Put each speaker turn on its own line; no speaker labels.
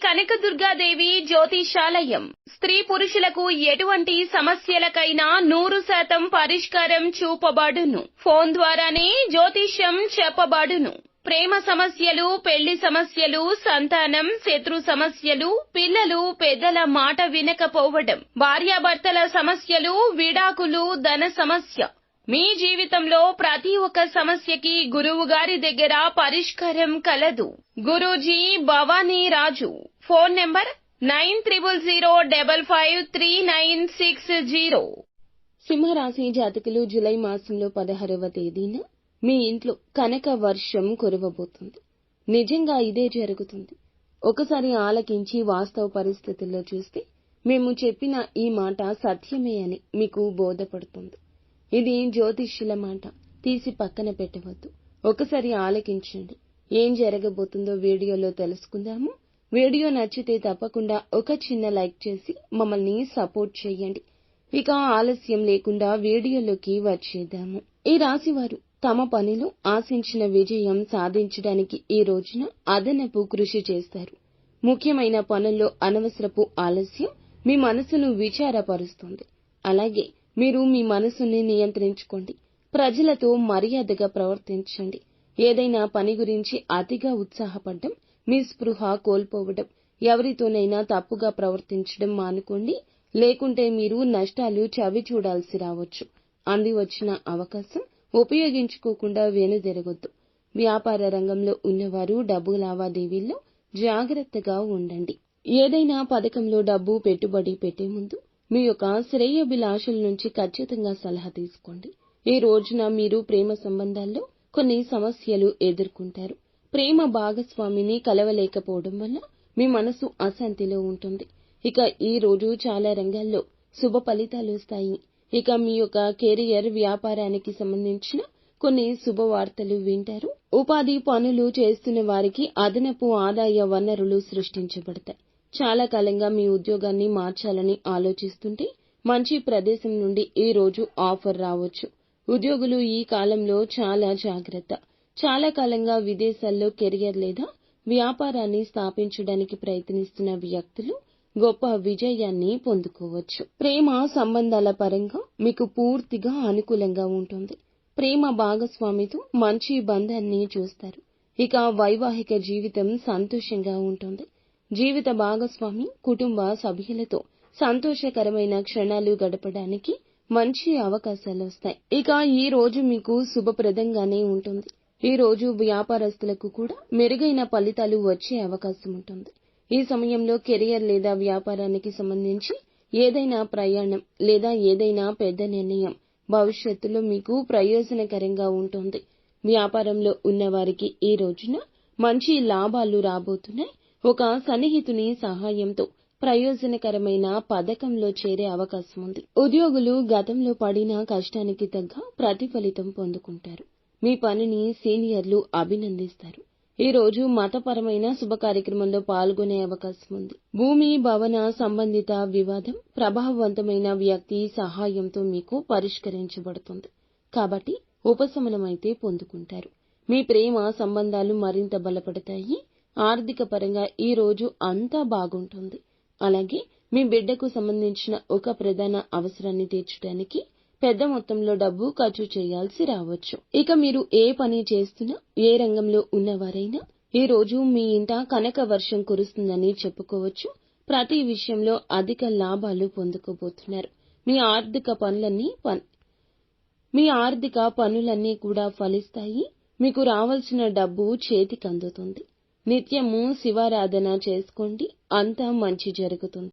కనకదుర్గాదేవి జ్యోతిషాలయం. స్త్రీ పురుషులకు ఎటువంటి సమస్యలకైనా 100% పరిష్కారం చూపబడును. ఫోన్ ద్వారానే జ్యోతిష్యం చెప్పబడును. ప్రేమ సమస్యలు, పెళ్లి సమస్యలు, సంతానం, శత్రు సమస్యలు, పిల్లలు పెద్దల మాట వినకపోవడం, భార్యాభర్తల సమస్యలు, విడాకులు, ధన సమస్య. మీ జీవితంలో ప్రతి ఒక్క సమస్యకి గురువు గారి దగ్గర పరిష్కారం కలదు. గురూజీ భవానీ రాజు. Phone number 9000553960.
సింహరాశి జాతకులు జూలై మాసంలో 16వ తేదీన మీ ఇంట్లో కనక వర్షం కురవబోతుంది. నిజంగా ఇదే జరుగుతుంది. ఒకసారి ఆలకించి వాస్తవ పరిస్థితుల్లో చూస్తే మేము చెప్పిన ఈ మాట సత్యమే అని మీకు బోధపడుతుంది. ఇది జ్యోతిష్యుల మాట, తీసి పక్కన పెట్టవద్దు. ఒకసారి ఆలకించండి. ఏం జరగబోతుందో వీడియోలో తెలుసుకుందాము. వీడియో నచ్చితే తప్పకుండా ఒక చిన్న లైక్ చేసి మమ్మల్ని సపోర్ట్ చేయండి. ఇక ఆలస్యం లేకుండా వీడియోలోకి వచ్చేద్దాము. ఈ రాశివారు తమ పనిలో ఆశించిన విజయం సాధించడానికి ఈ రోజున అదనపు కృషి చేస్తారు. ముఖ్యమైన పనుల్లో అనవసరపు ఆలస్యం మీ మనసును విచారపరుస్తుంది. అలాగే మీరు మీ మనసుని నియంత్రించుకోండి. ప్రజలతో మర్యాదగా ప్రవర్తించండి. ఏదైనా పని గురించి అతిగా ఉత్సాహపడడం, మీ స్పృహ కోల్పోవడం, ఎవరితోనైనా తప్పుగా ప్రవర్తించడం మానుకోండి. లేకుంటే మీరు నష్టాలు చవి చూడాల్సి రావచ్చు. అంది వచ్చిన అవకాశం ఉపయోగించుకోకుండా వెనుదిరగొద్దు. వ్యాపార రంగంలో ఉన్నవారు డబ్బు లావాదేవీల్లో జాగ్రత్తగా ఉండండి. ఏదైనా పథకంలో డబ్బు పెట్టుబడి పెట్టే ముందు మీ యొక్క శ్రేయోభిలాషుల నుంచి ఖచ్చితంగా సలహా తీసుకోండి. ఈ రోజున మీరు ప్రేమ సంబంధాల్లో కొన్ని సమస్యలు ఎదుర్కొంటారు. ప్రేమ భాగస్వామిని కలవలేకపోవడం వల్ల మీ మనసు అశాంతిలో ఉంటుంది. ఇక ఈ రోజు చాలా రంగాల్లో శుభ ఫలితాలు వస్తాయి. ఇక మీ యొక్క కెరియర్, వ్యాపారానికి సంబంధించిన కొన్ని శుభవార్తలు వింటారు. ఉపాధి పనులు చేస్తున్న వారికి అదనపు ఆదాయ వనరులు సృష్టించబడతాయి. చాలా కాలంగా మీ ఉద్యోగాన్ని మార్చాలని ఆలోచిస్తుంటే మంచి ప్రదేశం నుండి ఈ రోజు ఆఫర్ రావచ్చు. ఉద్యోగులు ఈ కాలంలో చాలా జాగ్రత్త. చాలా కాలంగా విదేశాల్లో కెరియర్ లేదా వ్యాపారాన్ని స్థాపించడానికి ప్రయత్నిస్తున్న వ్యక్తులు గొప్ప విజయాన్ని పొందుకోవచ్చు. ప్రేమ సంబంధాల పరంగా మీకు పూర్తిగా అనుకూలంగా ఉంటుంది. ప్రేమ భాగస్వామితో మంచి బంధాన్ని చూస్తారు. ఇక వైవాహిక జీవితం సంతోషంగా ఉంటుంది. జీవిత భాగస్వామి, కుటుంబ సభ్యులతో సంతోషకరమైన క్షణాలు గడపడానికి మంచి అవకాశాలు వస్తాయి. ఇక ఈ రోజు మీకు శుభప్రదంగానే ఉంటుంది. ఈ రోజు వ్యాపారస్తులకు కూడా మెరుగైన ఫలితాలు వచ్చే అవకాశం ఉంటుంది. ఈ సమయంలో కెరియర్ లేదా వ్యాపారానికి సంబంధించి ఏదైనా ప్రయాణం లేదా ఏదైనా పెద్ద నిర్ణయం భవిష్యత్తులో మీకు ప్రయోజనకరంగా ఉంటుంది. వ్యాపారంలో ఉన్నవారికి ఈ రోజున మంచి లాభాలు రాబోతున్నాయి. ఒక సన్నిహితుని సహాయంతో ప్రయోజనకరమైన పథకంలో చేరే అవకాశం ఉంది. ఉద్యోగులు గతంలో పడిన కష్టానికి తగ్గ ప్రతిఫలితం పొందుకుంటారు. మీ పనిని సీనియర్లు అభినందిస్తారు. ఈ రోజు మతపరమైన శుభ కార్యక్రమంలో పాల్గొనే అవకాశం ఉంది. భూమి, భవన సంబంధిత వివాదం ప్రభావవంతమైన వ్యక్తి సహాయంతో మీకు పరిష్కరించబడుతుంది. కాబట్టి ఉపశమనమైతే పొందుకుంటారు. మీ ప్రేమ సంబంధాలు మరింత బలపడతాయి. ఆర్థిక పరంగా ఈ రోజు అంతా బాగుంటుంది. అలాగే మీ బిడ్డకు సంబంధించిన ఒక ప్రధాన అవసరాన్ని తీర్చడానికి పెద్ద మొత్తంలో డబ్బు ఖర్చు చేయాల్సి రావచ్చు. ఇక మీరు ఏ పని చేస్తున్నా, ఏ రంగంలో ఉన్నవారైనా ఈ రోజు మీ ఇంట కనక వర్షం కురుస్తుందని చెప్పుకోవచ్చు. ప్రతి విషయంలో అధిక లాభాలు పొందుకోబోతున్నారు. మీ ఆర్థిక పనులన్నీ కూడా ఫలిస్తాయి. మీకు రావాల్సిన డబ్బు చేతికందుతుంది. నిత్యము శివారాధన చేసుకోండి. అంతా మంచి జరుగుతుంది.